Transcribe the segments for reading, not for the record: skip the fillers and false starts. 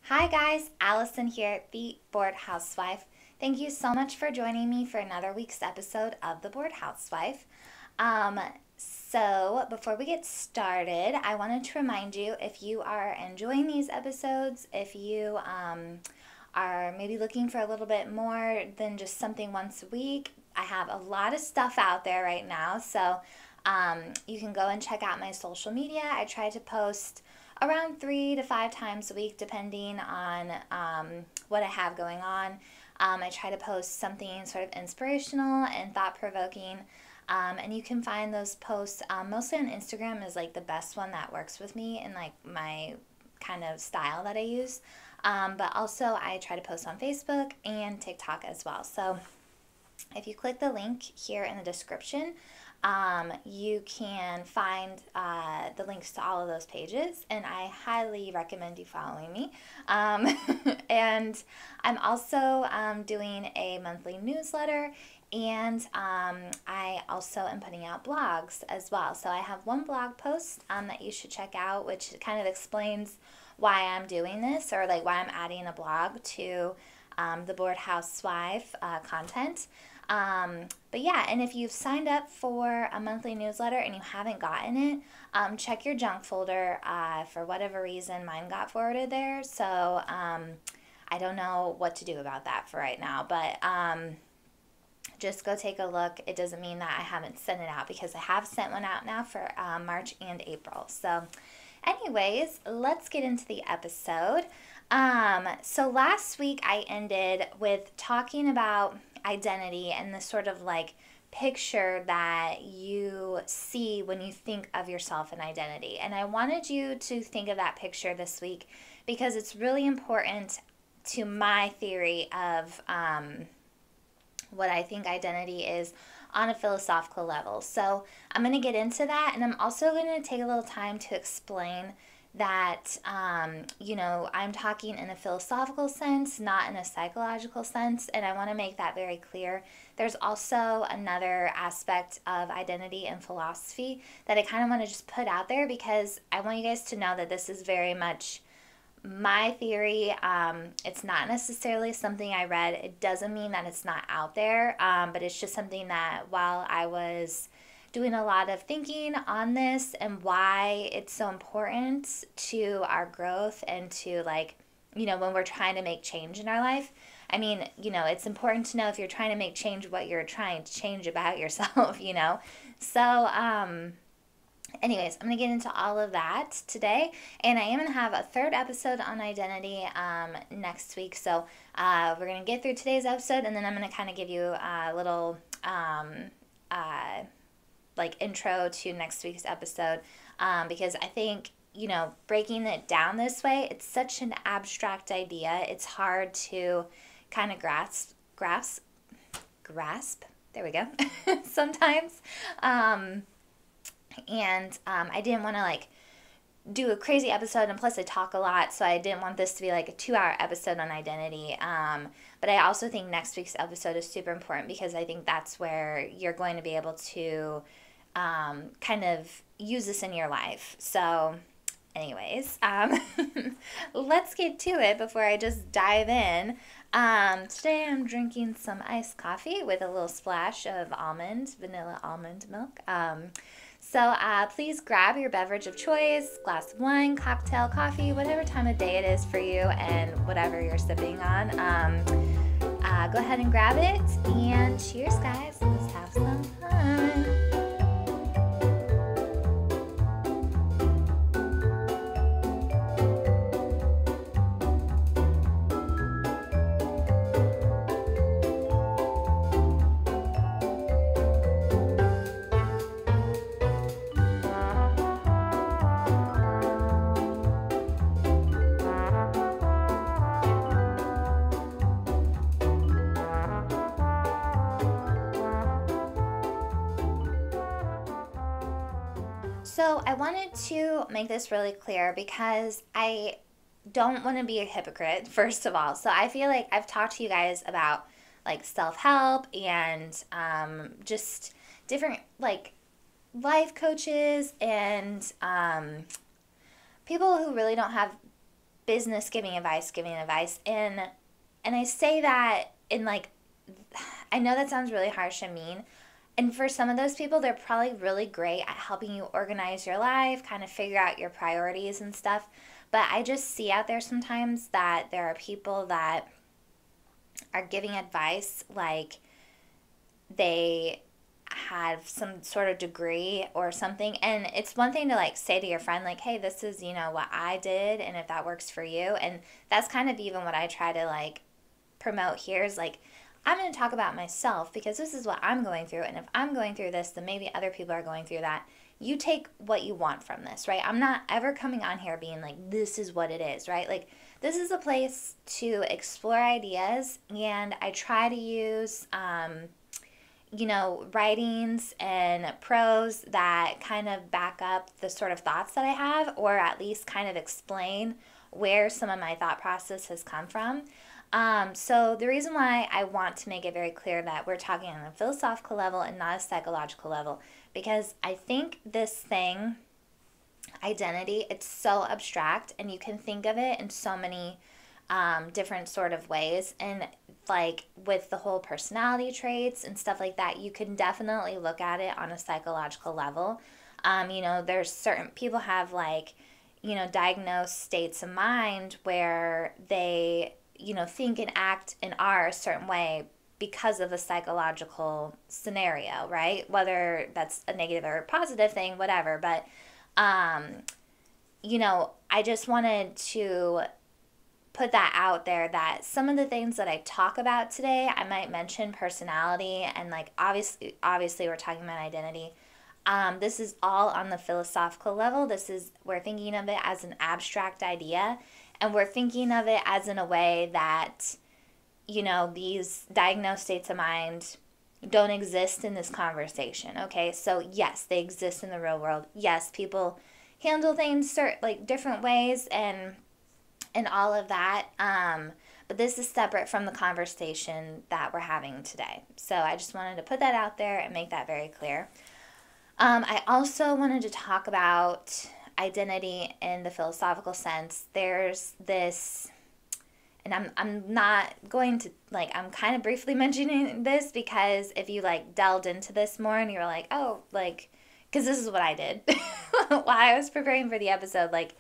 Hi guys, Allison here, the Bored Housewife. Thank you so much for joining me for another week's episode of The Bored Housewife. Um, before we get started, I wanted to remind you, if you are enjoying these episodes, if you are maybe looking for a little bit more than just something once a week, I have a lot of stuff out there right now. You can go and check out my social media. I try to post around 3 to 5 times a week, depending on what I have going on. I try to post something sort of inspirational and thought-provoking. And you can find those posts mostly on Instagram is like the best one that works with me and like my kind of style that I use. But also I try to post on Facebook and TikTok as well. So if you click the link here in the description, you can find the links to all of those pages, and I highly recommend you following me. And I'm also doing a monthly newsletter, and I also am putting out blogs as well. So I have one blog post that you should check out, which kind of explains why I'm doing this, or like why I'm adding a blog to the Bored Housewife content. But yeah, and if you've signed up for a monthly newsletter and you haven't gotten it, check your junk folder. For whatever reason, mine got forwarded there. So I don't know what to do about that for right now. But just go take a look. It doesn't mean that I haven't sent it out, because I have sent one out now for March and April. So anyways, let's get into the episode. So last week I ended with talking about identity and the sort of like picture that you see when you think of yourself and identity. And I wanted you to think of that picture this week because it's really important to my theory of what I think identity is on a philosophical level. So I'm going to get into that, and I'm also going to take a little time to explain that, I'm talking in a philosophical sense, not in a psychological sense, and I want to make that very clear. There's also another aspect of identity and philosophy that I kind of want to just put out there, because I want you guys to know that this is very much my theory. It's not necessarily something I read. It doesn't mean that it's not out there, but it's just something that while I was doing a lot of thinking on this and why it's so important to our growth and to, like, when we're trying to make change in our life. I mean, it's important to know if you're trying to make change what you're trying to change about yourself, So, anyways, I'm going to get into all of that today, and I am going to have a third episode on identity next week. So we're going to get through today's episode, and then I'm going to kind of give you a little intro to next week's episode, because I think, breaking it down this way, it's such an abstract idea. It's hard to kind of grasp. There we go. Sometimes. I didn't want to do a crazy episode, and plus I talk a lot, so I didn't want this to be like a 2-hour episode on identity. But I also think next week's episode is super important, because I think that's where you're going to be able to kind of use this in your life. So anyways, let's get to it before I just dive in. Today I'm drinking some iced coffee with a little splash of vanilla almond milk. Please grab your beverage of choice, glass of wine, cocktail, coffee, whatever time of day it is for you and whatever you're sipping on. Go ahead and grab it, and cheers, guys. Let's have some fun. So I wanted to make this really clear, because I don't want to be a hypocrite, first of all. So I feel like I've talked to you guys about like self-help and just different like life coaches and people who really don't have business giving advice, and I say that in like, I know that sounds really harsh and mean. And for some of those people, they're probably really great at helping you organize your life, kind of figure out your priorities and stuff. But I just see out there sometimes that there are people that are giving advice like they have some sort of degree or something. And it's one thing to like say to your friend, like, hey, this is, what I did, and if that works for you. And that's kind of even what I try to like promote here is like, I'm going to talk about myself because this is what I'm going through. And if I'm going through this, then maybe other people are going through that. You take what you want from this, right? I'm not ever coming on here being like, this is what it is, right? Like, this is a place to explore ideas, and I try to use, writings and prose that kind of back up the sort of thoughts that I have, or at least kind of explain where some of my thought process has come from. So the reason why I want to make it very clear that we're talking on a philosophical level and not a psychological level, because I think this thing, identity, it's so abstract, and you can think of it in so many different sort of ways. And like with the whole personality traits and stuff like that, you can definitely look at it on a psychological level. There's certain people have like, diagnosed states of mind where they, think and act and are a certain way because of a psychological scenario, right? Whether that's a negative or a positive thing, whatever. But, I just wanted to put that out there that some of the things that I talk about today, I might mention personality and like obviously we're talking about identity. This is all on the philosophical level. We're thinking of it as an abstract idea, and we're thinking of it as in a way that, these diagnosed states of mind don't exist in this conversation. Okay, so yes, they exist in the real world. Yes, people handle things like different ways and all of that. But this is separate from the conversation that we're having today. So I just wanted to put that out there and make that very clear. I also wanted to talk about identity in the philosophical sense. There's this, and I'm not going to, like, I'm kind of briefly mentioning this because if you, like, delved into this more and you're like, oh, like, because this is what I did while I was preparing for the episode, like,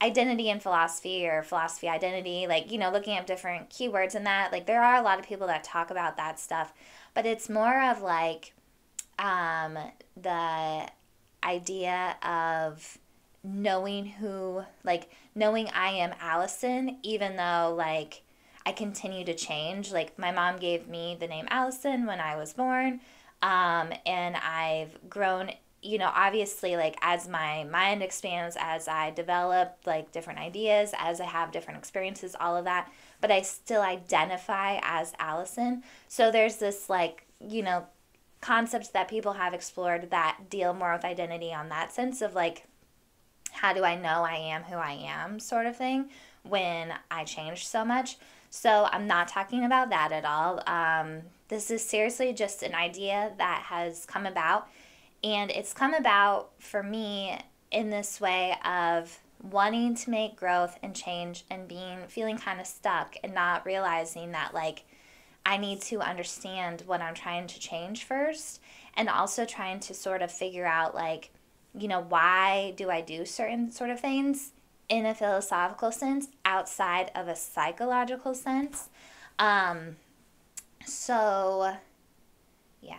identity and philosophy or philosophy identity, like, looking up different keywords and that, like, there are a lot of people that talk about that stuff, but it's more of, like, the idea of knowing I am Allison, even though, like, I continue to change. Like, my mom gave me the name Allison when I was born, and I've grown, obviously, like, as my mind expands, as I develop, like, different ideas, as I have different experiences, all of that, but I still identify as Allison. So there's this, like, concepts that people have explored that deal more with identity on that sense of, like, how do I know I am who I am sort of thing when I change so much. So I'm not talking about that at all. This is seriously just an idea that has come about, and it's come about for me in this way of wanting to make growth and change and feeling kind of stuck and not realizing that, like, I need to understand what I'm trying to change first, and also trying to sort of figure out, like, why do I do certain sort of things in a philosophical sense outside of a psychological sense. So, yeah.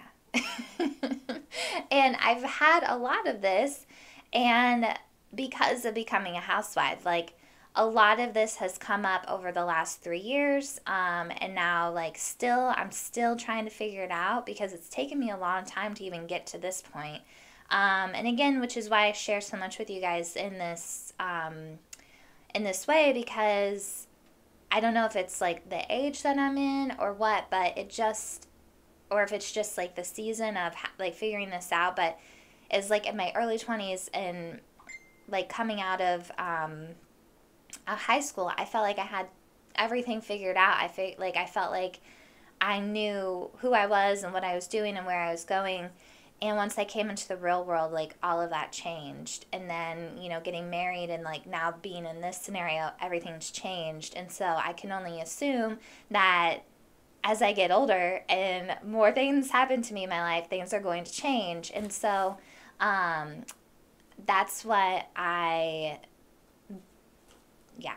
And I've had a lot of this, and because of becoming a housewife, like, a lot of this has come up over the last 3 years, and now, like, I'm still trying to figure it out because it's taken me a long time to even get to this point. And again, which is why I share so much with you guys in this way, because I don't know if it's, like, the age that I'm in or what, but or if it's just, like, the season of, like, figuring this out, but it's, like, in my early 20s and, like, coming out of high school, I felt like I had everything figured out. I felt like I knew who I was and what I was doing and where I was going, And once I came into the real world, like all of that changed. And then, getting married and like now being in this scenario, everything's changed. And so I can only assume that as I get older and more things happen to me in my life, things are going to change. And so that's what yeah.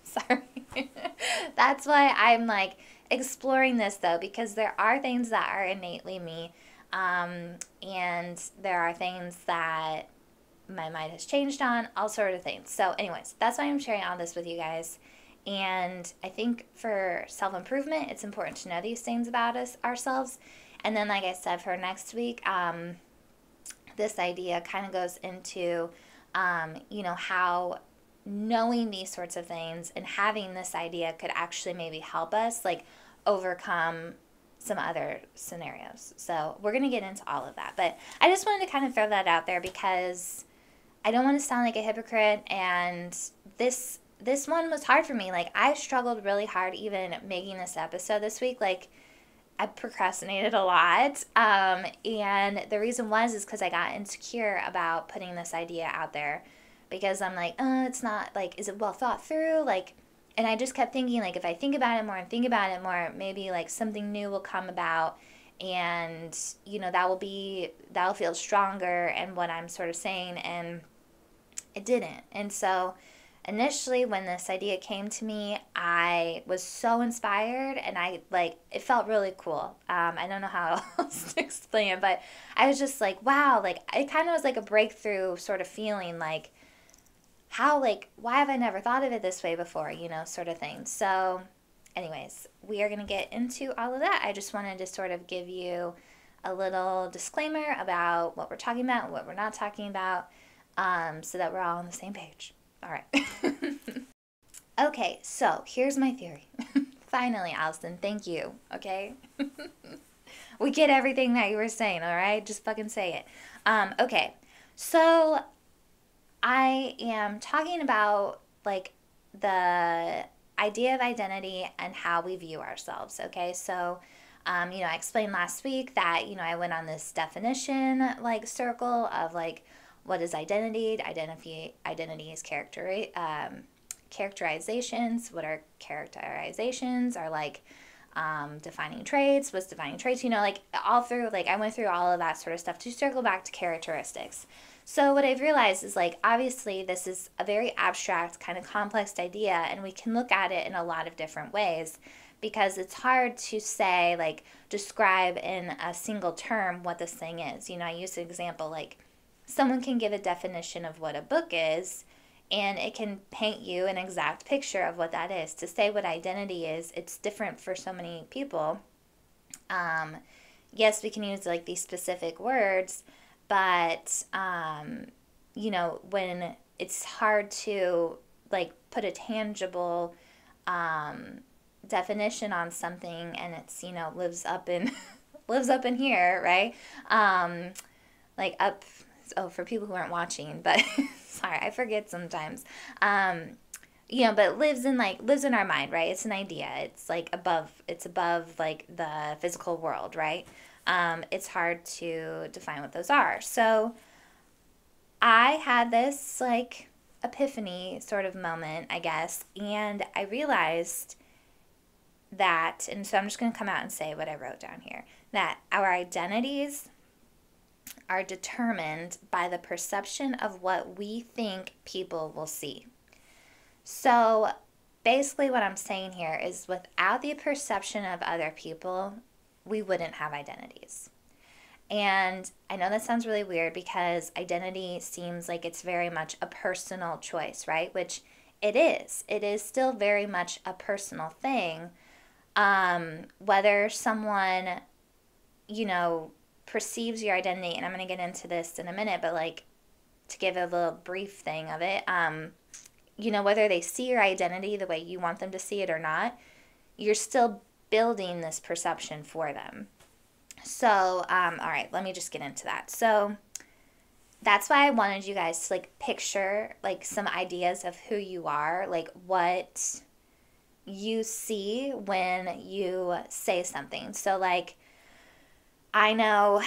Sorry. That's why I'm like exploring this though, because there are things that are innately me. And there are things that my mind has changed on, all sort of things. So anyways, that's why I'm sharing all this with you guys. And I think for self-improvement, it's important to know these things about ourselves. And then, like I said, for next week, this idea kind of goes into, how knowing these sorts of things and having this idea could actually maybe help us like overcome some other scenarios. So we're going to get into all of that. But I just wanted to kind of throw that out there because I don't want to sound like a hypocrite. And this one was hard for me. Like, I struggled really hard even making this episode this week. Like, I procrastinated a lot. And the reason is because I got insecure about putting this idea out there. Because I'm like, it's not, like, is it well thought through? Like, and I just kept thinking, like, if I think about it more and think about it more, maybe, like, something new will come about. And, that'll feel stronger in what I'm sort of saying. And it didn't. And so initially when this idea came to me, I was so inspired and it felt really cool. I don't know how else to explain it, but I was just like, wow, like it kind of was like a breakthrough sort of feeling, like why have I never thought of it this way before, sort of thing. So anyways, we are going to get into all of that. I just wanted to sort of give you a little disclaimer about what we're talking about and what we're not talking about, so that we're all on the same page. All right. Okay, so here's my theory. Finally, Allison, thank you, okay? We get everything that you were saying, all right? Just fucking say it. Okay, so I am talking about, like, the idea of identity and how we view ourselves, okay? So, I explained last week that, I went on this definition, like, circle of, like, what is identity? Identity is characterizations. What are characterizations? Are like defining traits. What's defining traits? Like all through, like I went through all of that sort of stuff to circle back to characteristics. So what I've realized is, like, obviously this is a very abstract, kind of complex idea, and we can look at it in a lot of different ways because it's hard to say, like, describe in a single term what this thing is. I use an example, like, someone can give a definition of what a book is, and it can paint you an exact picture of what that is. To say what identity is, it's different for so many people. Yes, we can use, like, these specific words, but, when it's hard to, like, put a tangible definition on something, and it's, lives up in here, right? Like up... Oh, for people who aren't watching, but sorry, I forget sometimes. But it lives in our mind, right? It's an idea. It's above like the physical world, right? It's hard to define what those are. So I had this like epiphany sort of moment, I guess, and I realized that, and so I'm just going to come out and say what I wrote down here, that our identities are determined by the perception of what we think people will see. So basically what I'm saying here is, without the perception of other people, we wouldn't have identities. And I know that sounds really weird because identity seems like it's very much a personal choice, right? Which it is. It is still very much a personal thing. Whether someone, perceives your identity, and I'm going to get into this in a minute, but like to give a little brief thing of it, whether they see your identity the way you want them to see it or not, you're still building this perception for them. So, all right, let me just get into that. So that's why I wanted you guys to like picture like some ideas of who you are, like what you see when you say something. So like, I know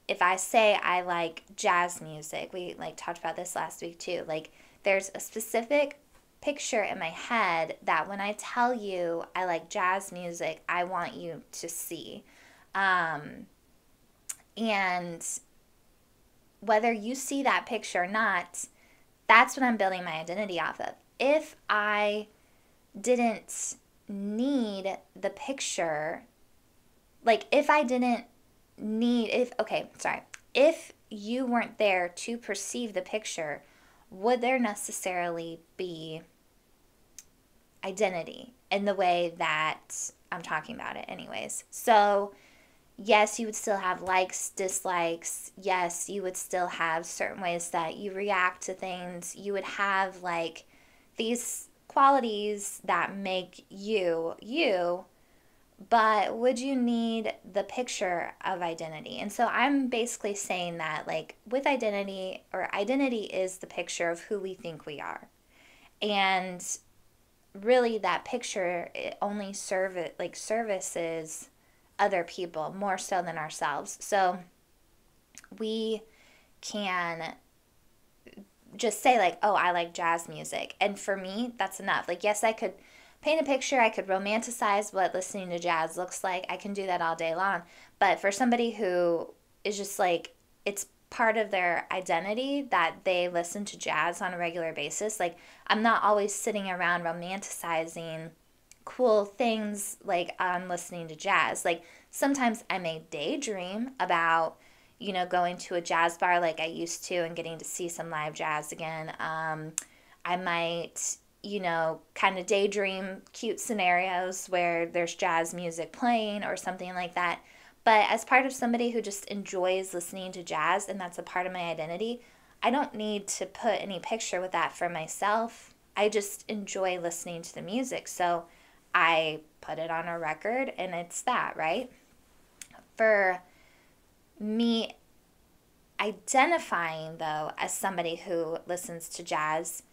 if I say I like jazz music, we like talked about this last week too. Like there's a specific picture in my head that when I tell you I like jazz music, I want you to see. And whether you see that picture or not, that's what I'm building my identity off of. If I didn't need the picture, like if I didn't need, if you weren't there to perceive the picture, would there necessarily be identity in the way that I'm talking about it anyways? So yes, you would still have likes, dislikes. Yes, you would still have certain ways that you react to things. You would have like these qualities that make you you, but would you need the picture of identity? And so I'm basically saying that like with identity, or identity is the picture of who we think we are. And really that picture, it only services other people more so than ourselves. So we can just say like, oh, I like jazz music. And for me, that's enough. Like, yes, I could paint a picture. I could romanticize what listening to jazz looks like. I can do that all day long. But for somebody who is just like, it's part of their identity that they listen to jazz on a regular basis. Like, I'm not always sitting around romanticizing cool things like on listening to jazz. Like, sometimes I may daydream about, going to a jazz bar like I used to and getting to see some live jazz again. I might, kind of daydream cute scenarios where there's jazz music playing or something like that. But as part of somebody who just enjoys listening to jazz and that's a part of my identity, I don't need to put any picture with that for myself. I just enjoy listening to the music. So I put it on a record and it's that, right? For me, identifying though as somebody who listens to jazz,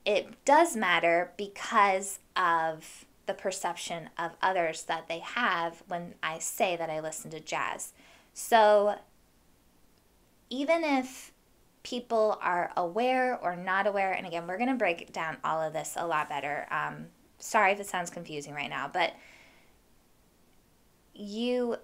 it does matter because of the perception of others that they have when I say that I listen to jazz. So even if people are aware or not aware, and again, we're going to break down all of this a lot better. Sorry if it sounds confusing right now, but you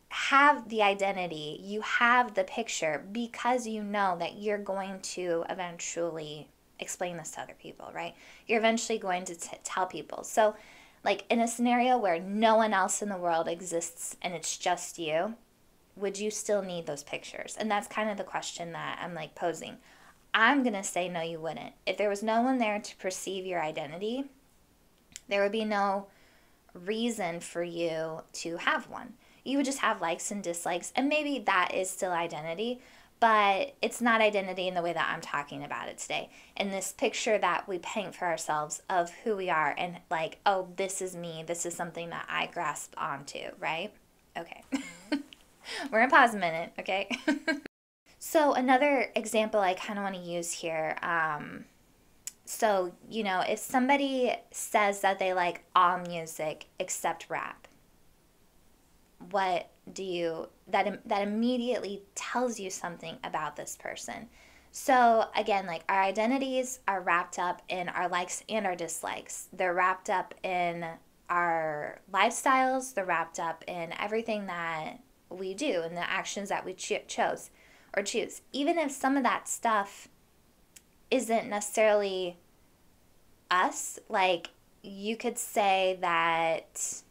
have the identity, you have the picture because you know that you're going to eventually explain this to other people, right? You're eventually going to tell people. So, like in a scenario where no one else in the world exists and it's just you, would you still need those pictures? And that's kind of the question that I'm like posing. I'm going to say no, you wouldn't. If there was no one there to perceive your identity, there would be no reason for you to have one. You would just have likes and dislikes, and maybe that is still identity, but it's not identity in the way that I'm talking about it today. And this picture that we paint for ourselves of who we are and like, oh, this is me, this is something that I grasp onto, right? Okay. We're going to pause a minute, okay? So another example I kind of want to use here, so, if somebody says that they like all music except rap, what do you, that immediately tells you something about this person. So again, like our identities are wrapped up in our likes and our dislikes. They're wrapped up in our lifestyles. They're wrapped up in everything that we do and the actions that we choose. Even if some of that stuff isn't necessarily us, like you could say that,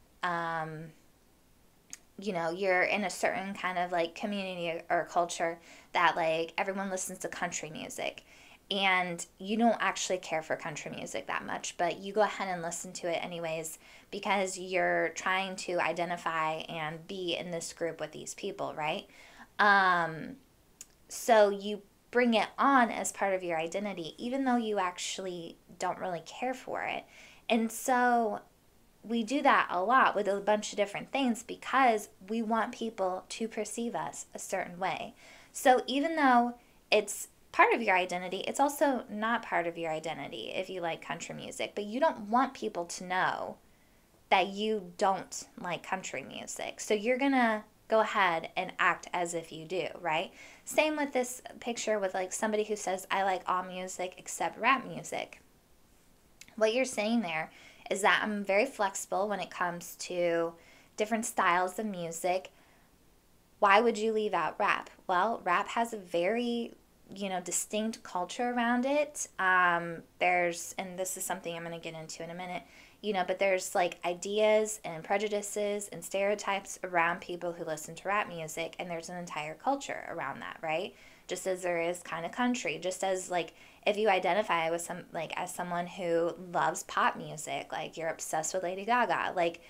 you're in a certain kind of like community or culture that like everyone listens to country music and you don't actually care for country music that much, but you go ahead and listen to it anyways because you're trying to identify and be in this group with these people, right? So you bring it on as part of your identity, even though you actually don't really care for it. And so we do that a lot with a bunch of different things because we want people to perceive us a certain way. So even though it's part of your identity, it's also not part of your identity if you like country music, but you don't want people to know that you don't like country music. So you're going to go ahead and act as if you do, right? Same with this picture with like somebody who says, I like all music except rap music. What you're saying there is that I'm very flexible when it comes to different styles of music. Why would you leave out rap? Well, rap has a very, distinct culture around it. And this is something I'm going to get into in a minute, but there's like ideas and prejudices and stereotypes around people who listen to rap music, and there's an entire culture around that, right? Just as there is kind of country, just as like if you identify with as someone who loves pop music, like you're obsessed with Lady Gaga, like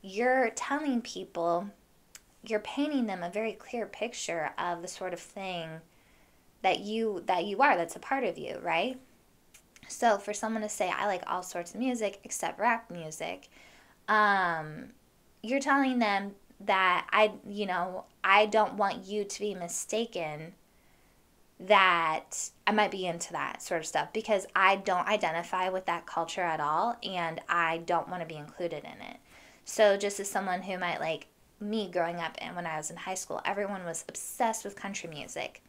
you're telling people, you're painting them a very clear picture of the sort of thing that you are, that's a part of you, right? So for someone to say, I like all sorts of music except rap music, you're telling them that I don't want you to be mistaken that I might be into that sort of stuff, because I don't identify with that culture at all, and I don't want to be included in it. So just as someone who might like me growing up, and when I was in high school, everyone was obsessed with country music.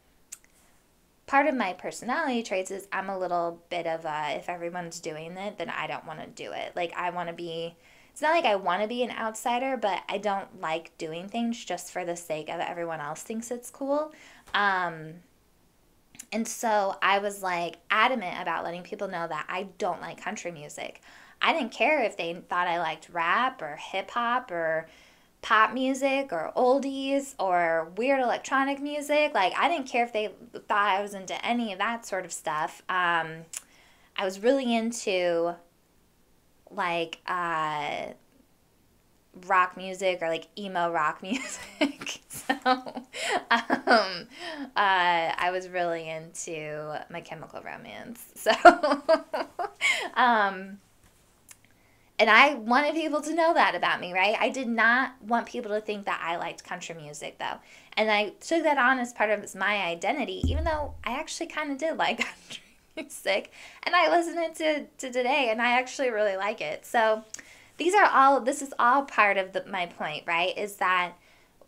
Part of my personality traits is I'm a little bit of if everyone's doing it, then I don't want to do it. Like I want to be, it's not like I want to be an outsider, but I don't like doing things just for the sake of everyone else thinks it's cool. And so I was like adamant about letting people know that I don't like country music. I didn't care if they thought I liked rap or hip hop or pop music or oldies or weird electronic music. Like I didn't care if they thought I was into any of that sort of stuff. I was really into like rock music or like emo rock music. So I was really into My Chemical Romance. So and I wanted people to know that about me, right? I did not want people to think that I liked country music, though. And I took that on as part of my identity, even though I actually kind of did like country music. And I listen to today, and I actually really like it. So this is all part of my point, right? Is that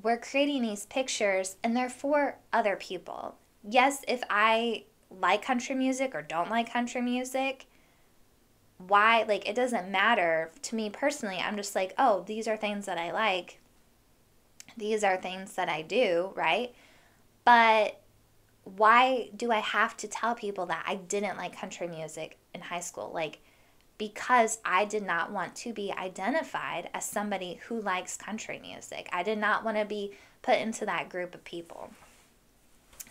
we're creating these pictures, and they're for other people. Yes, if I like country music or don't like country music, why, like, it doesn't matter to me personally. I'm just like, oh, these are things that I like. These are things that I do, right? But why do I have to tell people that I didn't like country music in high school? Like, because I did not want to be identified as somebody who likes country music. I did not want to be put into that group of people.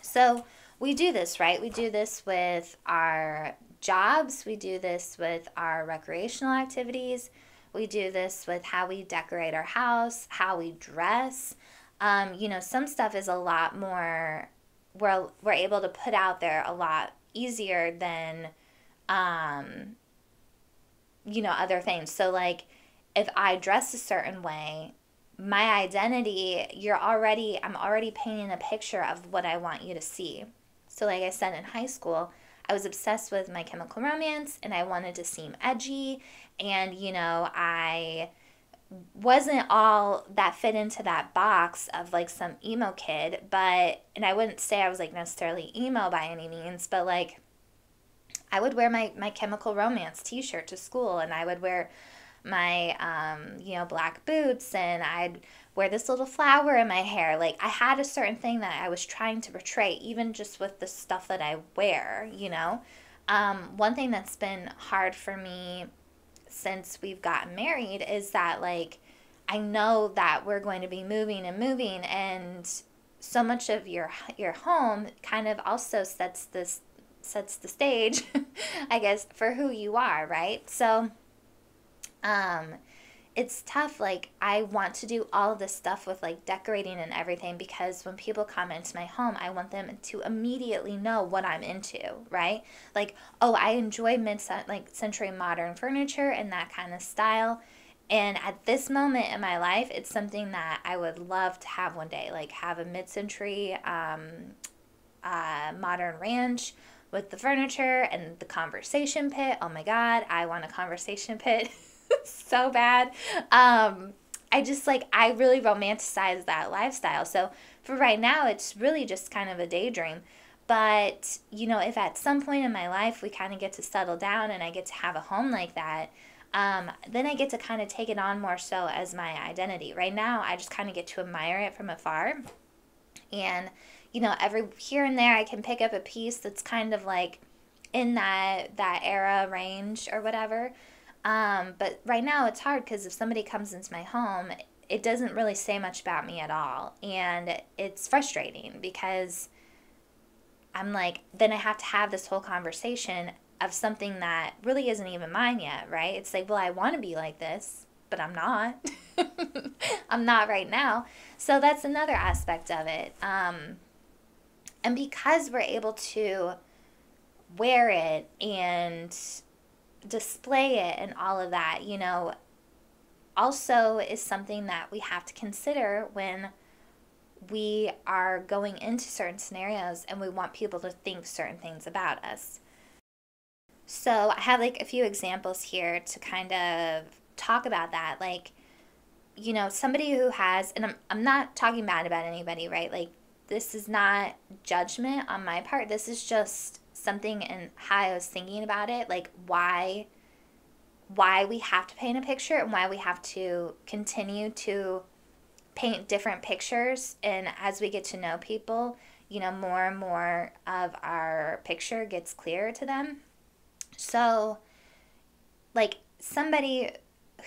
So we do this, right? We do this with our jobs. We do this with our recreational activities. We do this with how we decorate our house, how we dress. Some stuff is a lot more, we're able to put out there a lot easier than, other things. So like if I dress a certain way, my identity, I'm already painting a picture of what I want you to see. So like I said, in high school, I was obsessed with My Chemical Romance, and I wanted to seem edgy, and I wasn't all that fit into that box of like some emo kid, and I wouldn't say I was like necessarily emo by any means, but like I would wear my Chemical Romance t-shirt to school, and I would wear my black boots, and I'd wear this little flower in my hair. Like I had a certain thing that I was trying to portray, even just with the stuff that I wear. One thing that's been hard for me since we've gotten married is that like I know that we're going to be moving, and so much of your home kind of also sets the stage, I guess, for who you are, right? So it's tough. Like I want to do all of this stuff with like decorating and everything, because when people come into my home, I want them to immediately know what I'm into, right? Like, oh, I enjoy century modern furniture and that kind of style. And at this moment in my life, it's something that I would love to have one day, like have a mid-century modern ranch with the furniture and the conversation pit. Oh my God, I want a conversation pit. so bad. I just like, I really romanticize that lifestyle. So for right now, it's really just kind of a daydream. But, if at some point in my life we kind of get to settle down and I get to have a home like that, then I get to kind of take it on more so as my identity. Right now, I just kind of get to admire it from afar. And, every here and there I can pick up a piece that's kind of like in that era range or whatever. But right now it's hard because if somebody comes into my home, it doesn't really say much about me at all. And it's frustrating because I'm like, then I have to have this whole conversation of something that really isn't even mine yet, right? It's like, well, I want to be like this, but I'm not. I'm not right now. So that's another aspect of it. And because we're able to wear it and display it and all of that, also is something that we have to consider when we are going into certain scenarios and we want people to think certain things about us. So I have like a few examples here to kind of talk about that. Like, somebody who has, and I'm not talking bad about anybody, right? Like, this is not judgment on my part. This is just something and how I was thinking about it, like why we have to paint a picture and why we have to continue to paint different pictures. And as we get to know people, more and more of our picture gets clearer to them. So, like, somebody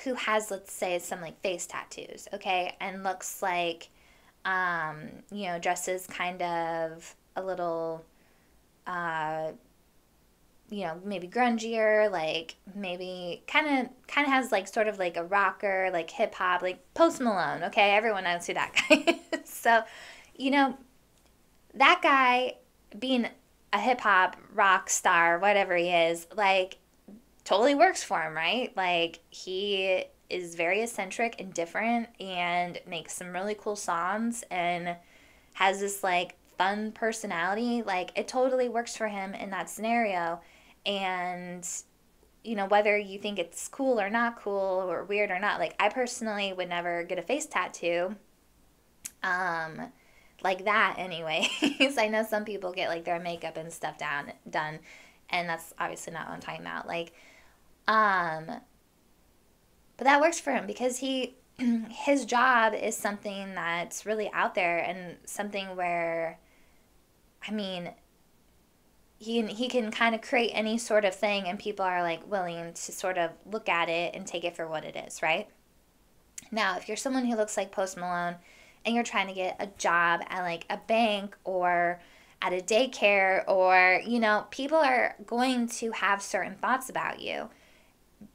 who has, let's say, some like face tattoos, okay, and looks like, dresses kind of a little, maybe grungier, like maybe kind of has like sort of like a rocker, like hip hop, like Post Malone, okay? Everyone knows who that guy is. So, that guy being a hip hop rock star, whatever he is, like totally works for him, right? Like he is very eccentric and different and makes some really cool songs and has this like fun personality. Like it totally works for him in that scenario. And whether you think it's cool or not cool or weird or not, like I personally would never get a face tattoo like that anyways. I know some people get like their makeup and stuff done, and that's obviously not what I'm talking about. Like but that works for him because his job is something that's really out there and something where, I mean, he can kind of create any sort of thing and people are like willing to sort of look at it and take it for what it is, right? Now, if you're someone who looks like Post Malone and you're trying to get a job at like a bank or at a daycare or, people are going to have certain thoughts about you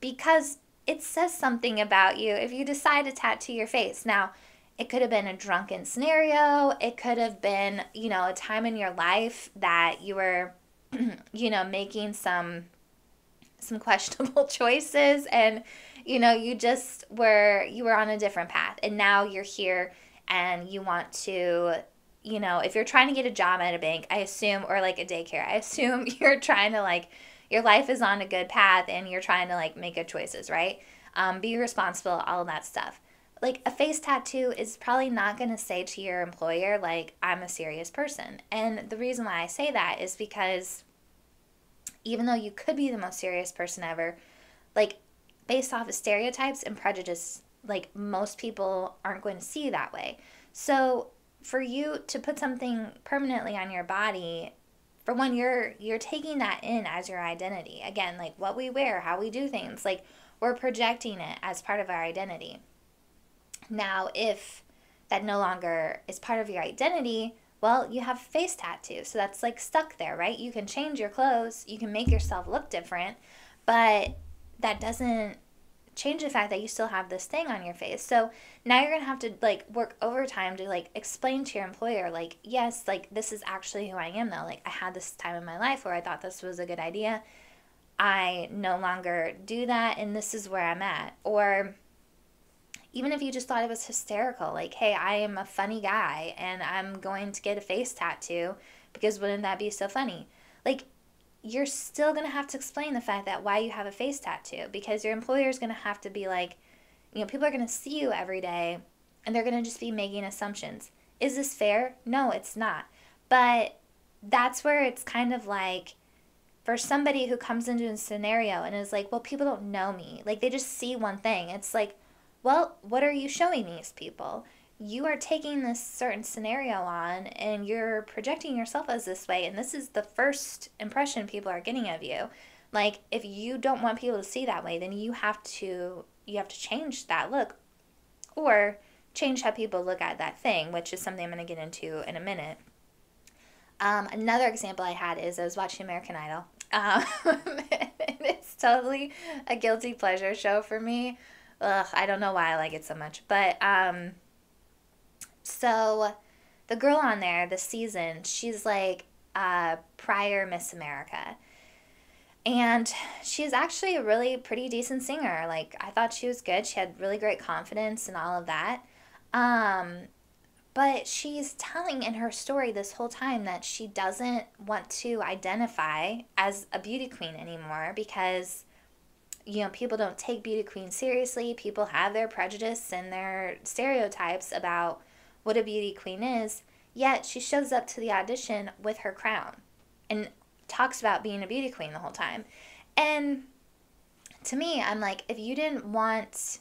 because it says something about you if you decide to tattoo your face. Now, it could have been a drunken scenario. It could have been, a time in your life that you were, making some questionable choices and, you were on a different path and now you're here and you want to, if you're trying to get a job at a bank, I assume, or like a daycare, I assume you're trying to like, your life is on a good path and you're trying to like make good choices, right? Be responsible, all of that stuff. Like a face tattoo is probably not going to say to your employer, like, I'm a serious person. And the reason why I say that is because even though you could be the most serious person ever, like based off of stereotypes and prejudice, like most people aren't going to see you that way. So for you to put something permanently on your body, for one, you're taking that in as your identity. Again, like what we wear, how we do things, like we're projecting it as part of our identity. Now, if that no longer is part of your identity, well, you have face tattoos. So that's like stuck there, right? You can change your clothes, you can make yourself look different, but that doesn't change the fact that you still have this thing on your face. So now you're going to have to like work overtime to like explain to your employer, like, yes, like this is actually who I am though. Like I had this time in my life where I thought this was a good idea. I no longer do that and this is where I'm at. Or even if you just thought it was hysterical, like, hey, I am a funny guy and I'm going to get a face tattoo because wouldn't that be so funny? Like, you're still going to have to explain the fact that why you have a face tattoo, because your employer is going to have to be like, people are going to see you every day and they're going to just be making assumptions. Is this fair? No, it's not. But that's where it's kind of like, for somebody who comes into a scenario and is like, well, people don't know me. Like, they just see one thing. It's like, well, what are you showing these people? You are taking this certain scenario on and you're projecting yourself as this way. And this is the first impression people are getting of you. Like, if you don't want people to see that way, then you have to change that look, or change how people look at that thing, which is something I'm going to get into in a minute. Another example I had is I was watching American Idol. It's totally a guilty pleasure show for me. Ugh, I don't know why I like it so much. But so the girl on there this season, she's like prior Miss America. And she's actually a really pretty decent singer. Like, I thought she was good. She had really great confidence and all of that. But she's telling in her story this whole time that she doesn't want to identify as a beauty queen anymore because, people don't take beauty queens seriously. People have their prejudice and their stereotypes about what a beauty queen is. Yet she shows up to the audition with her crown and talks about being a beauty queen the whole time. And to me, I'm like, if you didn't want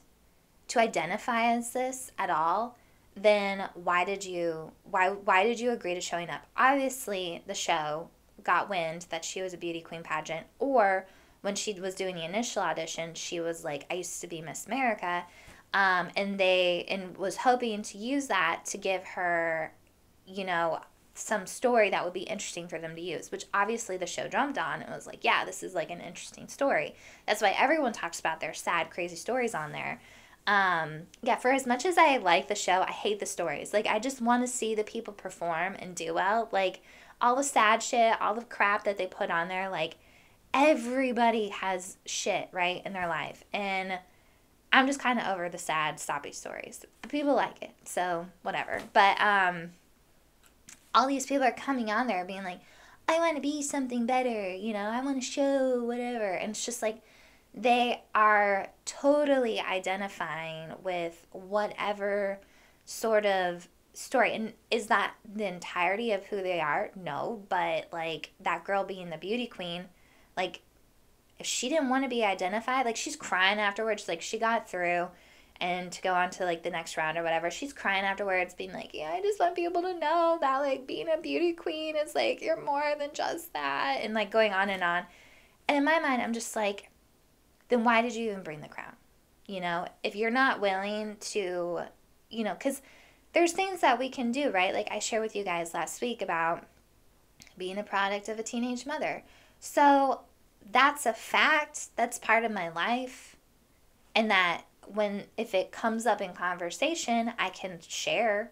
to identify as this at all, then why did you agree to showing up? Obviously, the show got wind that she was a beauty queen pageant, or when she was doing the initial audition, she was like, I used to be Miss America, and was hoping to use that to give her, some story that would be interesting for them to use, which obviously the show jumped on and was like, yeah, this is like an interesting story. That's why everyone talks about their sad, crazy stories on there. Yeah, for as much as I like the show, I hate the stories. Like, I just want to see the people perform and do well. Like, all the sad shit, all the crap that they put on there, like, everybody has shit, right, in their life. And I'm just kind of over the sad, soppy stories. People like it, so whatever. But, all these people are coming on there being like, I want to be something better, I want to show whatever. And it's just like, they are totally identifying with whatever sort of story. And is that the entirety of who they are? No, but like that girl being the beauty queen, like if she didn't want to be identified, like she's crying afterwards, like she got through and to go on to like the next round or whatever, she's crying afterwards being like, yeah, I just want people to know that like being a beauty queen is like, you're more than just that, and like going on. And in my mind, I'm just like, then why did you even bring the crown? If you're not willing to, because there's things that we can do, right? Like I shared with you guys last week about being a product of a teenage mother. So that's a fact. That's part of my life. And that if it comes up in conversation, I can share.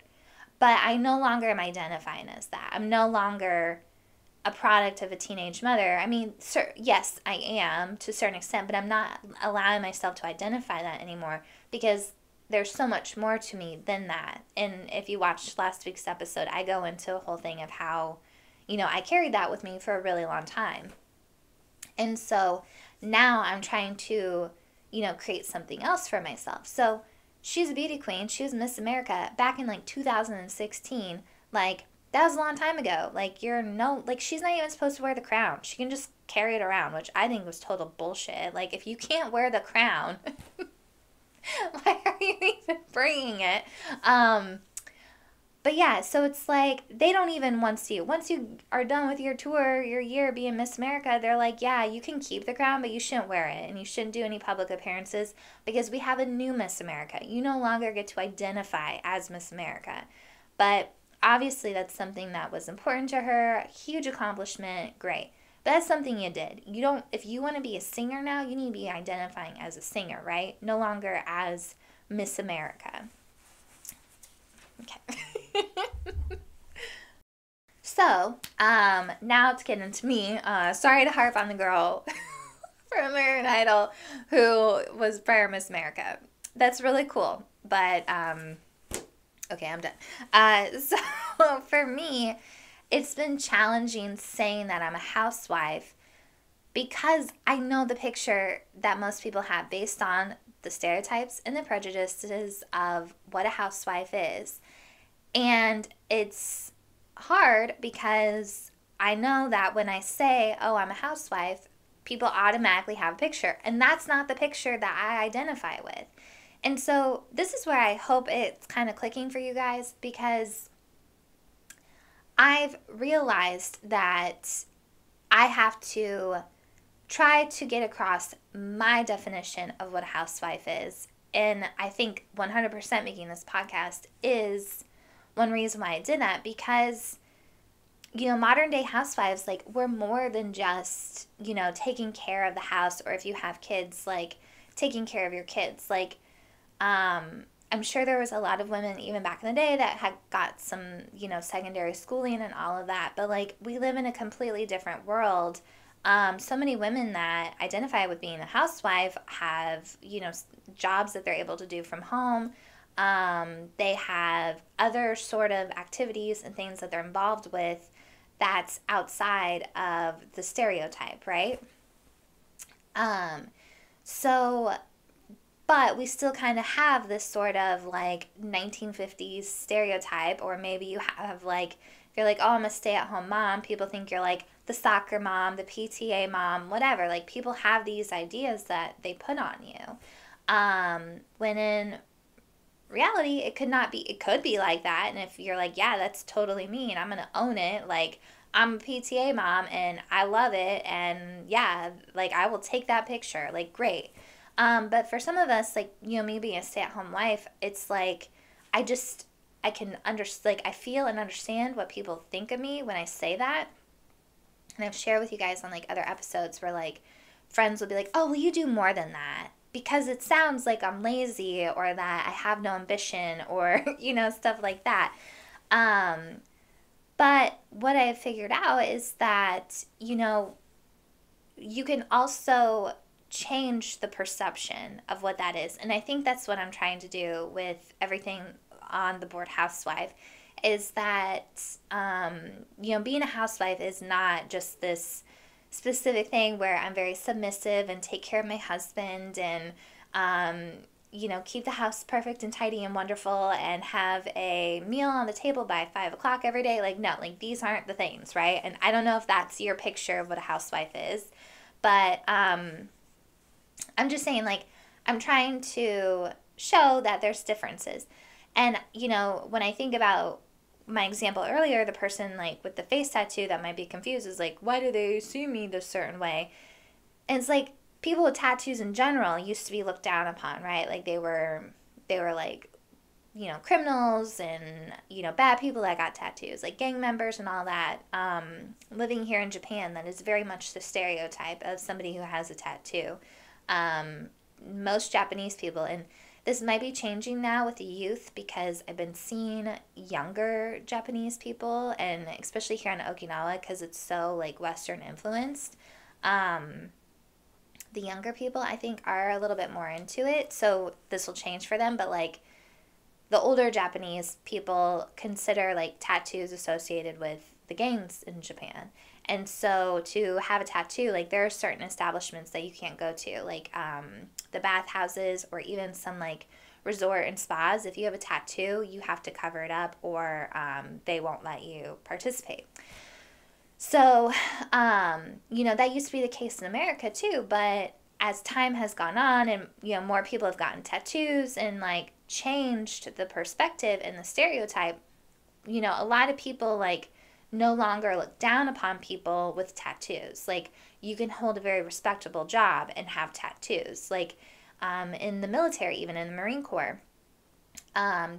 But I no longer am identifying as that. I'm no longer a product of a teenage mother. I mean, yes, I am to a certain extent, but I'm not allowing myself to identify that anymore because there's so much more to me than that. And if you watched last week's episode, I go into a whole thing of how, I carried that with me for a really long time. And so now I'm trying to, create something else for myself. So she's a beauty queen. She was Miss America back in like 2016. Like, that was a long time ago. Like, she's not even supposed to wear the crown. She can just carry it around, which I think was total bullshit. Like, if you can't wear the crown, why are you even bringing it? But yeah, so it's like, they don't even once you are done with your tour, your year being Miss America, they're like, yeah, you can keep the crown, but you shouldn't wear it, and you shouldn't do any public appearances, because we have a new Miss America. You no longer get to identify as Miss America. But obviously that's something that was important to her, huge accomplishment, great. But that's something you did. If you want to be a singer now, you need to be identifying as a singer, right? No longer as Miss America. Okay. So, now to get into me. Sorry to harp on the girl from American Idol who was prior Miss America. That's really cool. But, okay, I'm done. So, for me, it's been challenging saying that I'm a housewife because I know the picture that most people have based on the stereotypes and the prejudices of what a housewife is. And it's hard because I know that when I say, oh, I'm a housewife, people automatically have a picture. And that's not the picture that I identify with. And so this is where I hope it's kind of clicking for you guys, because I've realized that I have to try to get across my definition of what a housewife is. And I think 100% making this podcast is one reason why I did that, because, you know, modern day housewives, like, we're more than just, you know, taking care of the house, or if you have kids, like, taking care of your kids. Like, I'm sure there was a lot of women even back in the day that had got some, you know, secondary schooling and all of that. But, like, we live in a completely different world. So many women that identify with being a housewife have, you know, jobs that they're able to do from home. They have other sort of activities and things that they're involved with that's outside of the stereotype, right? So, but we still kind of have this sort of like 1950s stereotype, or maybe you have like, if you're like, oh, I'm a stay-at-home mom, people think you're like the soccer mom, the PTA mom, whatever. Like, people have these ideas that they put on you. When in reality, it could be like that. And if you're like, yeah, that's totally me and I'm going to own it, like, I'm a PTA mom and I love it, and yeah, like, I will take that picture, like, great. But for some of us, like, you know, me being a stay-at-home wife, it's like, I can understand, like, I feel and understand what people think of me when I say that. And I've shared with you guys on, like, other episodes where, like, friends will be like, oh, well, you do more than that, because it sounds like I'm lazy, or that I have no ambition, or, you know, stuff like that. But what I've figured out is that, you know, you can also change the perception of what that is. And I think that's what I'm trying to do with everything on the Bored Housewife, is that, you know, being a housewife is not just this specific thing where I'm very submissive and take care of my husband and, you know, keep the house perfect and tidy and wonderful and have a meal on the table by 5 o'clock every day. Like, no, like, these aren't the things, right? And I don't know if that's your picture of what a housewife is, but I'm just saying, like, I'm trying to show that there's differences. And, you know, when I think about my example earlier, the person, like, with the face tattoo that might be confused is like, why do they see me this certain way? And it's like, people with tattoos in general used to be looked down upon, right? Like, they were like, you know, criminals and, you know, bad people that got tattoos, like gang members and all that. Living here in Japan, that is very much the stereotype of somebody who has a tattoo. Most Japanese people, and this might be changing now with the youth, because I've been seeing younger Japanese people, and especially here in Okinawa, because it's so, like, Western influenced. The younger people, I think, are a little bit more into it, so this will change for them. But, like, the older Japanese people consider, like, tattoos associated with the gangs in Japan. And so to have a tattoo, like, there are certain establishments that you can't go to, like, the bathhouses, or even some, like, resort and spas. If you have a tattoo, you have to cover it up, or they won't let you participate. So, you know, that used to be the case in America too, but as time has gone on and, you know, more people have gotten tattoos and, like, changed the perspective and the stereotype, you know, a lot of people, like, no longer look down upon people with tattoos. Like, you can hold a very respectable job and have tattoos. Like, in the military, even in the Marine Corps,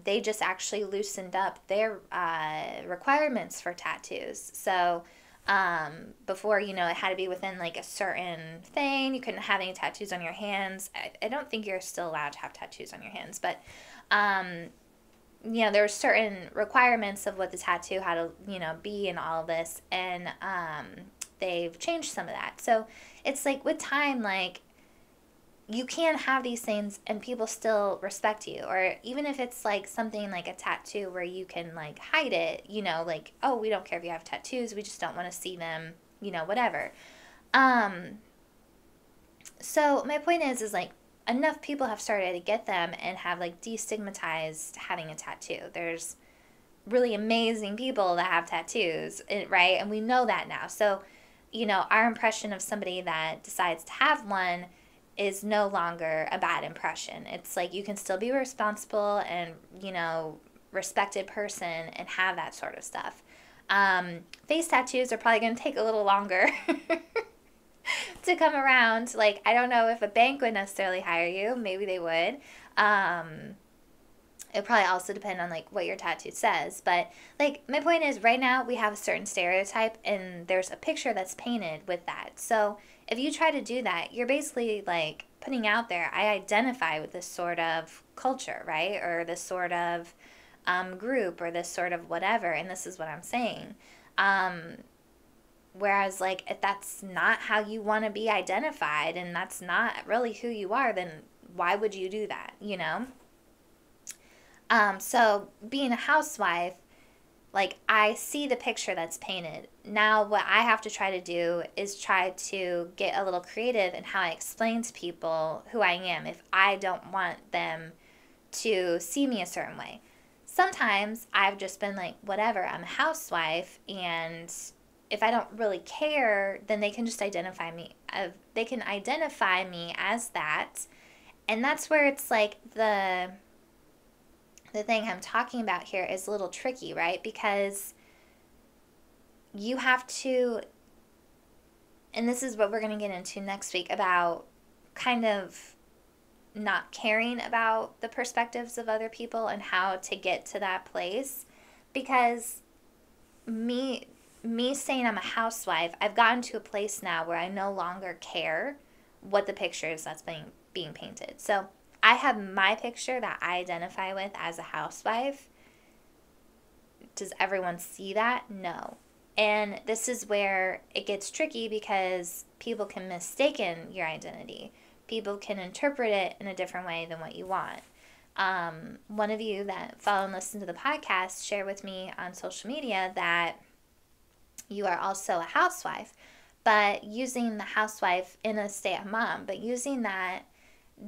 they just actually loosened up their requirements for tattoos. So, before, you know, it had to be within, like, a certain thing. You couldn't have any tattoos on your hands. I don't think you're still allowed to have tattoos on your hands, but, you know, there were certain requirements of what the tattoo had to, you know, be and all of this, and they've changed some of that. So it's like, with time, like, you can have these things and people still respect you. Or even if it's, like, something like a tattoo where you can, like, hide it, you know, like, oh, we don't care if you have tattoos, we just don't want to see them, you know, whatever. Um, so my point is like, enough people have started to get them and have like destigmatized having a tattoo. There's really amazing people that have tattoos, right? And we know that now. So, our impression of somebody that decides to have one is no longer a bad impression. It's like you can still be a responsible and, respected person and have that sort of stuff. Face tattoos are probably going to take a little longer to come around. Like, I don't know if a bank would necessarily hire you. Maybe they would. It probably also depend on like what your tattoo says, but like my point is right now we have a certain stereotype and there's a picture that's painted with that. So if you try to do that, you're basically like putting out there, I identify with this sort of culture, right? Or this sort of group or this sort of whatever, and this is what I'm saying. Whereas like if that's not how you want to be identified and that's not really who you are, then why would you do that, So being a housewife, like I see the picture that's painted. Now what I have to try to do is try to get a little creative in how I explain to people who I am if I don't want them to see me a certain way. Sometimes I've just been like, whatever, I'm a housewife, and if I don't really care, then they can just identify me. They can identify me as that. And that's where it's like the thing I'm talking about here is a little tricky, right? Because you have to, and this is what we're going to get into next week about kind of not caring about the perspectives of other people and how to get to that place. Because me saying I'm a housewife, I've gotten to a place now where I no longer care what the picture is that's being painted. So I have my picture that I identify with as a housewife. Does everyone see that? No. And this is where it gets tricky because people can mistake your identity. People can interpret it in a different way than what you want. One of you that follow and listen to the podcast shared with me on social media that you are also a housewife, but using the housewife in a stay-at-home mom, but using that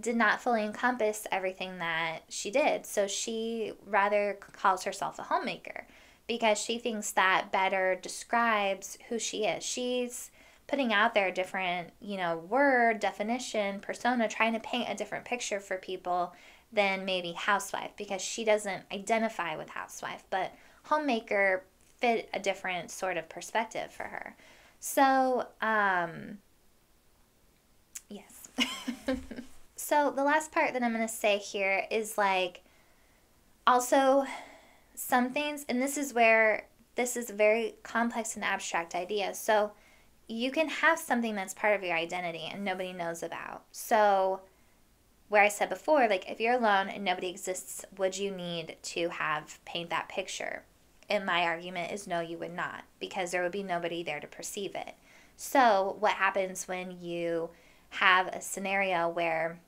did not fully encompass everything that she did. So she rather calls herself a homemaker because she thinks that better describes who she is. She's putting out there different, word, definition, persona, trying to paint a different picture for people than maybe housewife because she doesn't identify with housewife, but homemaker fit a different sort of perspective for her. So, yes. So the last part that I'm going to say here is like also some things, and this is where this is a very complex and abstract idea. So you can have something that's part of your identity and nobody knows about. So where I said before, like if you're alone and nobody exists, would you need to paint that picture? And my argument is no, you would not, because there would be nobody there to perceive it. So what happens when you have a scenario where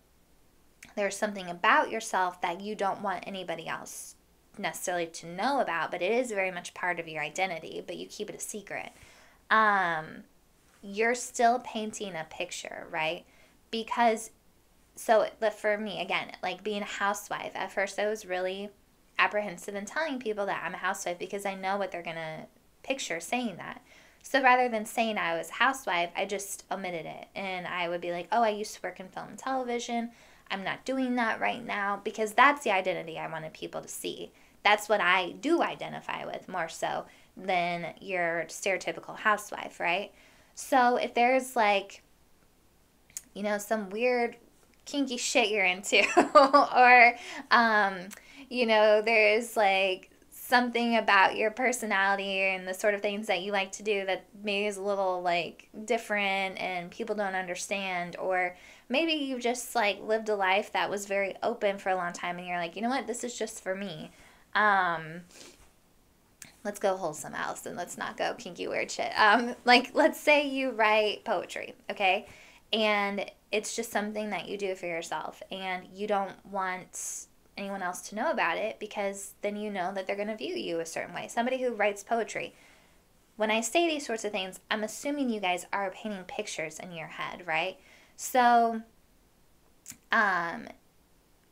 there's something about yourself that you don't want anybody else necessarily to know about, but it is very much part of your identity, but you keep it a secret. You're still painting a picture, right? Because, so for me, again, like being a housewife, at first I was really apprehensive in telling people that I'm a housewife because I know what they're going to picture saying that. So rather than saying I was a housewife, I just omitted it. And I would be like, oh, I used to work in film and television. I'm not doing that right now because that's the identity I wanted people to see. That's what I do identify with more so than your stereotypical housewife, right? So if there's like, some weird kinky shit you're into or, there's like something about your personality and the sort of things that you like to do that maybe is a little like different and people don't understand, or maybe you just like lived a life that was very open for a long time and you're like, you know what, this is just for me. Let's go wholesome, Allison. Let's not go kinky weird shit. Like let's say you write poetry, okay? And it's just something that you do for yourself and you don't want anyone else to know about it because then you know that they're going to view you a certain way. Somebody who writes poetry, when I say these sorts of things, I'm assuming you guys are painting pictures in your head, right? So,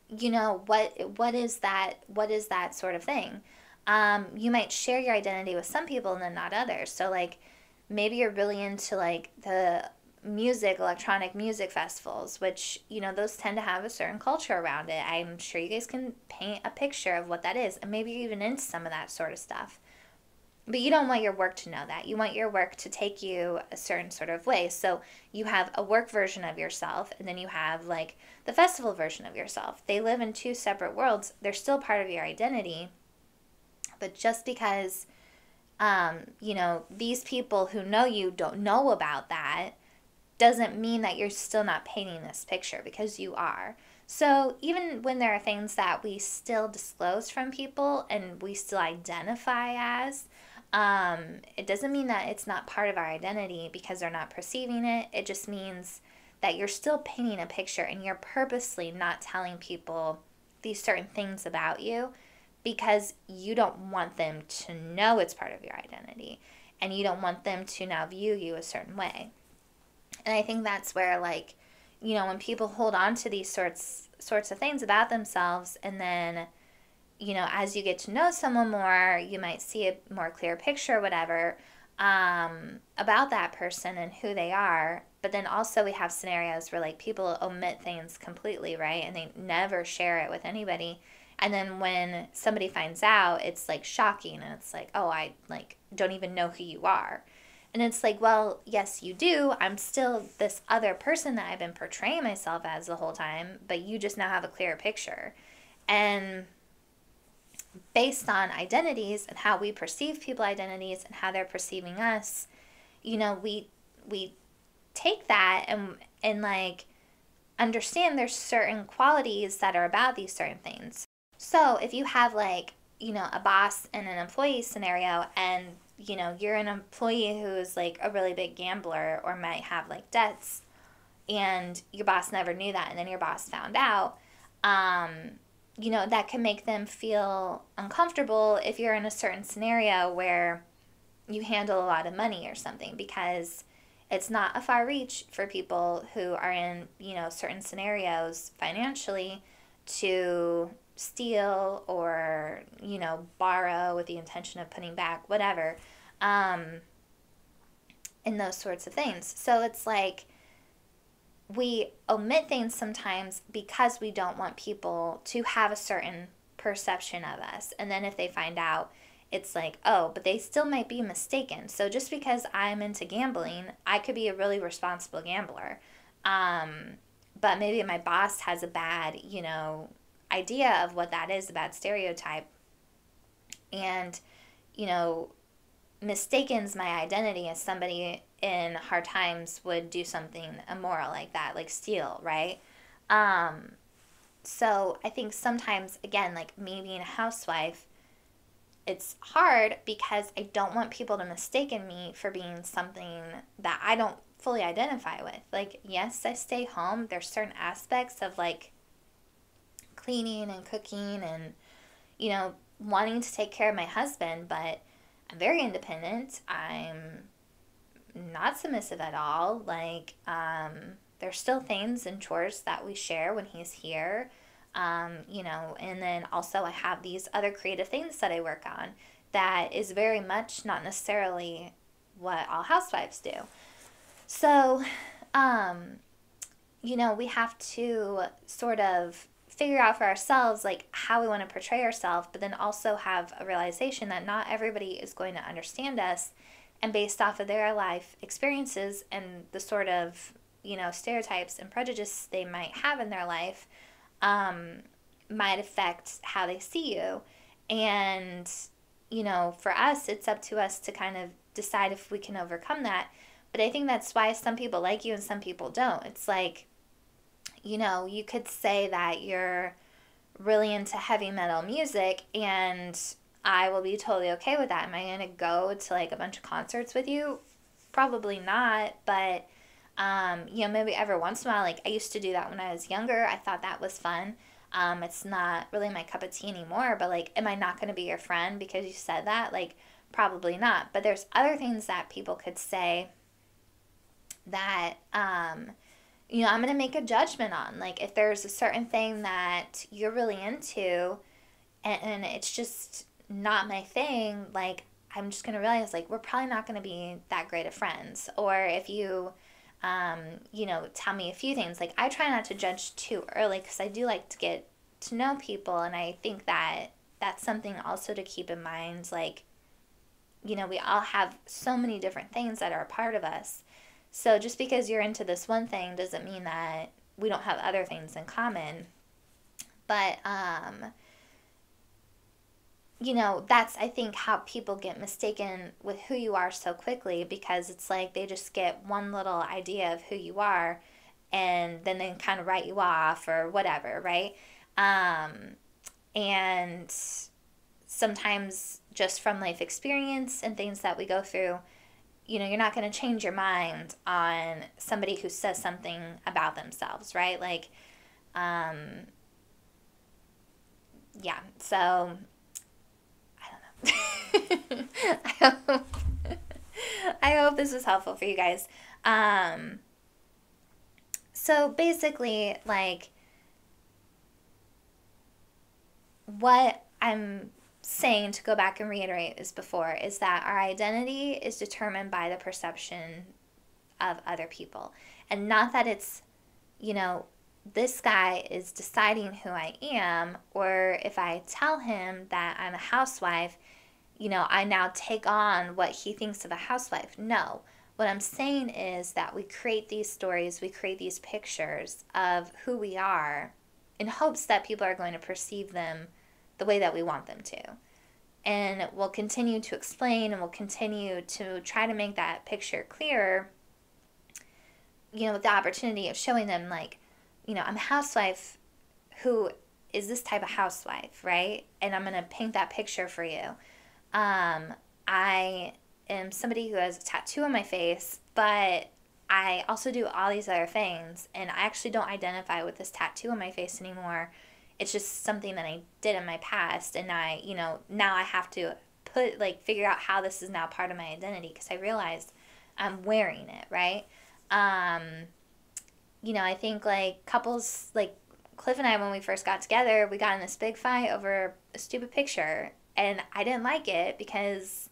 you know, what is that sort of thing? You might share your identity with some people and then not others. So like maybe you're really into like the electronic music festivals, which, you know, those tend to have a certain culture around it. I'm sure you guys can paint a picture of what that is, and maybe you're even into some of that sort of stuff. But you don't want your work to know that. You want your work to take you a certain sort of way. So you have a work version of yourself, and then you have like the festival version of yourself. They live in two separate worlds. They're still part of your identity. But just because, you know, these people who know you don't know about that doesn't mean that you're still not painting this picture, because you are. So even when there are things that we still disclose from people and we still identify as, it doesn't mean that it's not part of our identity because they're not perceiving it. It just means that you're still painting a picture and you're purposely not telling people these certain things about you because you don't want them to know it's part of your identity, and you don't want them to now view you a certain way. And I think that's where, like, you know, when people hold on to these sorts of things about themselves, and then, you know, as you get to know someone more, you might see a more clear picture or whatever, about that person and who they are. But then also we have scenarios where like people omit things completely, right? And they never share it with anybody. And then when somebody finds out, it's like shocking, and it's like, oh, I like don't even know who you are. And it's like, well, yes, you do. I'm still this other person that I've been portraying myself as the whole time, but you just now have a clearer picture. And based on identities and how we perceive people identities and how they're perceiving us, you know, we take that and like understand there's certain qualities that are about these certain things. So if you have like, you know, a boss and an employee scenario, and you know, you're an employee who's like a really big gambler or might have like debts, and your boss never knew that, and then your boss found out, you know, that can make them feel uncomfortable if you're in a certain scenario where you handle a lot of money or something, because it's not a far reach for people who are in, you know, certain scenarios financially to steal or, you know, borrow with the intention of putting back, whatever, in those sorts of things. So it's like we omit things sometimes because we don't want people to have a certain perception of us. And then if they find out, it's like, oh, but they still might be mistaken. So just because I'm into gambling, I could be a really responsible gambler. But maybe my boss has a bad, you know, idea of what that is, a bad stereotype. And, you know, mistakens my identity as somebody in hard times would do something immoral like that, like steal, right? So I think sometimes, again, like me being a housewife, it's hard because I don't want people to mistake me for being something that I don't fully identify with. Like, yes, I stay home. There's certain aspects of like cleaning and cooking and, you know, wanting to take care of my husband, but I'm very independent. I'm not submissive at all. Like, there's still things and chores that we share when he's here. You know, and then also I have these other creative things that I work on that is very much not necessarily what all housewives do. So, you know, we have to sort of figure out for ourselves like how we want to portray ourselves, but then also have a realization that not everybody is going to understand us, and based off of their life experiences and the sort of, you know, stereotypes and prejudices they might have in their life, might affect how they see you. And, you know, for us, it's up to us to kind of decide if we can overcome that. But I think that's why some people like you and some people don't. It's like, you know, you could say that you're really into heavy metal music, and I will be totally okay with that. Am I going to go to like a bunch of concerts with you? Probably not, but you know, maybe every once in a while. Like I used to do that when I was younger. I thought that was fun. It's not really my cup of tea anymore, but like, am I not going to be your friend because you said that? Like, Probably not. But there's other things that people could say that, you know, I'm going to make a judgment on. Like, if there's a certain thing that you're really into and it's just not my thing, like, I'm just going to realize, like, we're probably not going to be that great of friends. Or if you, you know, tell me a few things, like, I try not to judge too early because I do like to get to know people. And I think that that's something also to keep in mind. Like, you know, we all have so many different things that are a part of us. So just because you're into this one thing doesn't mean that we don't have other things in common. But, you know, that's, I think, how people get mistaken with who you are so quickly, because it's like they just get one little idea of who you are and then they kind of write you off or whatever, right? And sometimes just from life experience and things that we go through, you know, you're not going to change your mind on somebody who says something about themselves, right? Like, yeah, so I don't know. I hope this was helpful for you guys. So basically, like, what I'm saying, to go back and reiterate as before, is that our identity is determined by the perception of other people. And not that it's, you know, this guy is deciding who I am, or if I tell him that I'm a housewife, you know, I now take on what he thinks of a housewife. No. What I'm saying is that we create these stories, we create these pictures of who we are in hopes that people are going to perceive them the way that we want them to. And we'll continue to explain and we'll continue to try to make that picture clearer, you know, with the opportunity of showing them, like, you know, I'm a housewife who is this type of housewife, right? And I'm going to paint that picture for you. I am somebody who has a tattoo on my face, but I also do all these other things, and I actually don't identify with this tattoo on my face anymore. It's just something that I did in my past, and you know, now I have to figure out how this is now part of my identity, because I realized I'm wearing it, right? You know, I think, like, couples, like Cliff and I, when we first got together, we got in this big fight over a stupid picture, and I didn't like it because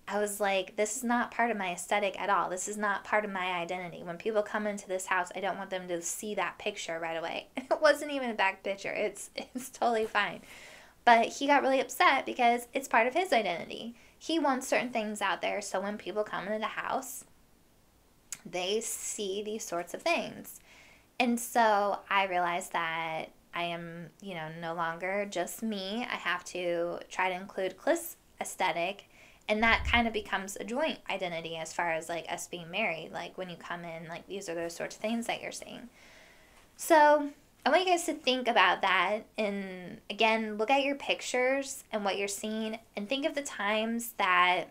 I was like, this is not part of my aesthetic at all. This is not part of my identity. When people come into this house, I don't want them to see that picture right away. It wasn't even a back picture. It's totally fine. But he got really upset because it's part of his identity. He wants certain things out there, so when people come into the house, they see these sorts of things. And so I realized that I am, you know, no longer just me. I have to try to include Cliff's aesthetic. And that kind of becomes a joint identity as far as, like, us being married. Like, when you come in, like, these are those sorts of things that you're seeing. So I want you guys to think about that. And, again, look at your pictures and what you're seeing. And think of the times that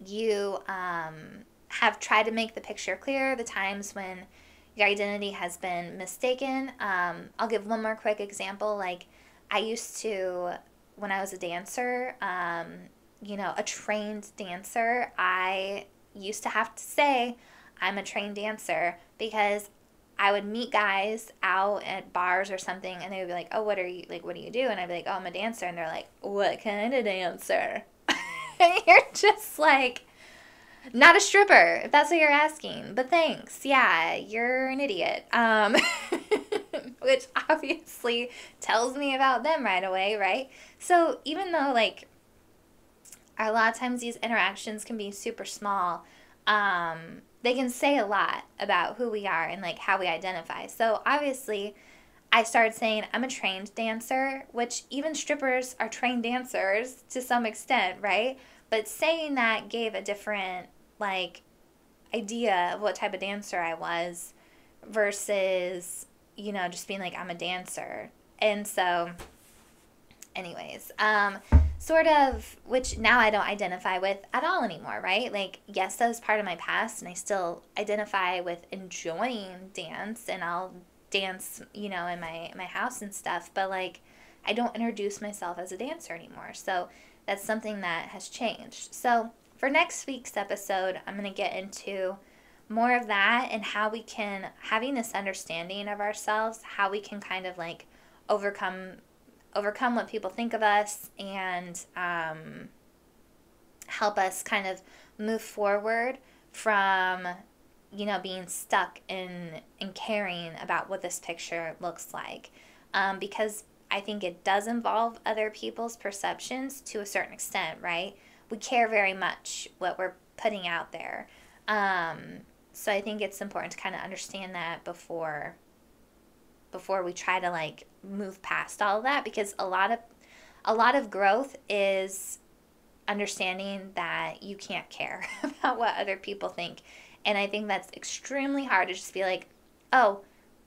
you have tried to make the picture clear, the times when your identity has been mistaken. I'll give one more quick example. Like, I used to, when I was a dancer, you know, a trained dancer, I used to have to say I'm a trained dancer, because I would meet guys out at bars or something, and they would be like, oh, what do you do? And I'd be like, oh, I'm a dancer. And they're like, what kind of dancer? And you're just like, not a stripper, if that's what you're asking, but thanks. Yeah, you're an idiot. Which obviously tells me about them right away, right? So even though, like, a lot of times these interactions can be super small, they can say a lot about who we are and, like, how we identify. So obviously I started saying I'm a trained dancer, which even strippers are trained dancers to some extent, right? But saying that gave a different, like, idea of what type of dancer I was versus, you know, just being like, I'm a dancer. And so anyways, sort of, which now I don't identify with at all anymore, right? Like, yes, that was part of my past, and I still identify with enjoying dance, and I'll dance, you know, in my house and stuff, but, like, I don't introduce myself as a dancer anymore. So that's something that has changed. So for next week's episode, I'm going to get into more of that and how we can, having this understanding of ourselves, how we can kind of like overcome what people think of us, and help us kind of move forward from, you know, being stuck in caring about what this picture looks like. Because I think it does involve other people's perceptions to a certain extent, right? We care very much what we're putting out there. So I think it's important to kind of understand that before we try to like move past all of that, because a lot of growth is understanding that you can't care about what other people think. And I think that's extremely hard to just be like, oh,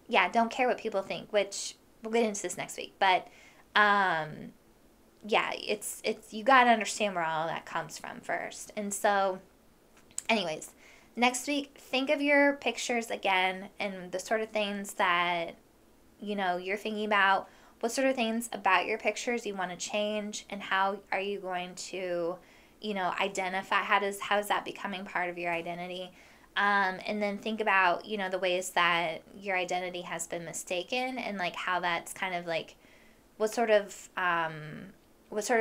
yeah, don't care what people think, which we'll get into this next week. But yeah, it's you got to understand where all that comes from first. And so anyways, next week, think of your pictures again and the sort of things that, you know, you're thinking about. What sort of things about your pictures you want to change, and how are you going to, you know, identify, how is that becoming part of your identity? And then think about, you know, the ways that your identity has been mistaken, and like how that's kind of like, what sort of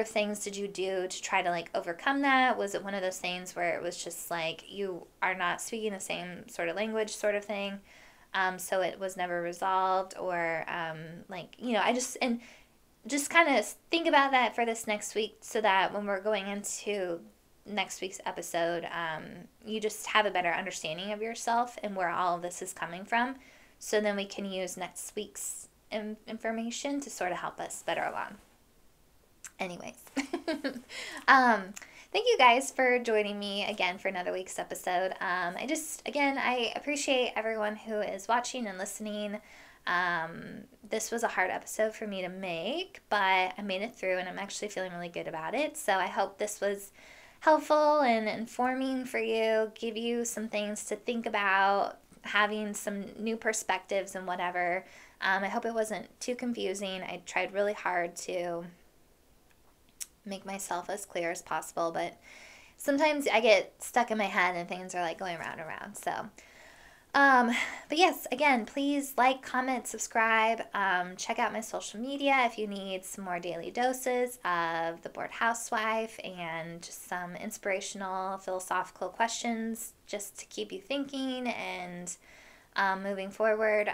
things did you do to try to like overcome that? Was it one of those things where it was just like you are not speaking the same sort of language sort of thing? So it was never resolved, or like, you know, just kind of think about that for this next week, so that when we're going into next week's episode, you just have a better understanding of yourself and where all of this is coming from. So then we can use next week's information to sort of help us better along. Anyways, thank you guys for joining me again for another week's episode. I appreciate everyone who is watching and listening. This was a hard episode for me to make, but I made it through and I'm actually feeling really good about it. So I hope this was helpful and informing for you, give you some things to think about, having some new perspectives and whatever. I hope it wasn't too confusing. I tried really hard to make myself as clear as possible, but sometimes I get stuck in my head and things are like going round and round. So, but yes, again, please like, comment, subscribe, check out my social media if you need some more daily doses of the Bored Housewife and just some inspirational philosophical questions just to keep you thinking and moving forward.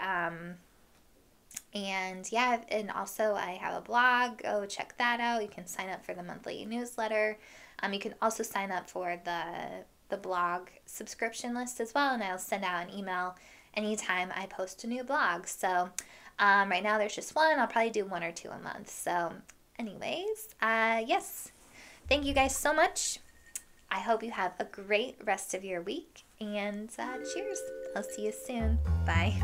And yeah, and also I have a blog. Go check that out. You can sign up for the monthly newsletter. You can also sign up for the blog subscription list as well, and I'll send out an email anytime I post a new blog. So right now there's just one. I'll probably do 1 or 2 a month. So anyways, yes, thank you guys so much. I hope you have a great rest of your week, and cheers. I'll see you soon. Bye.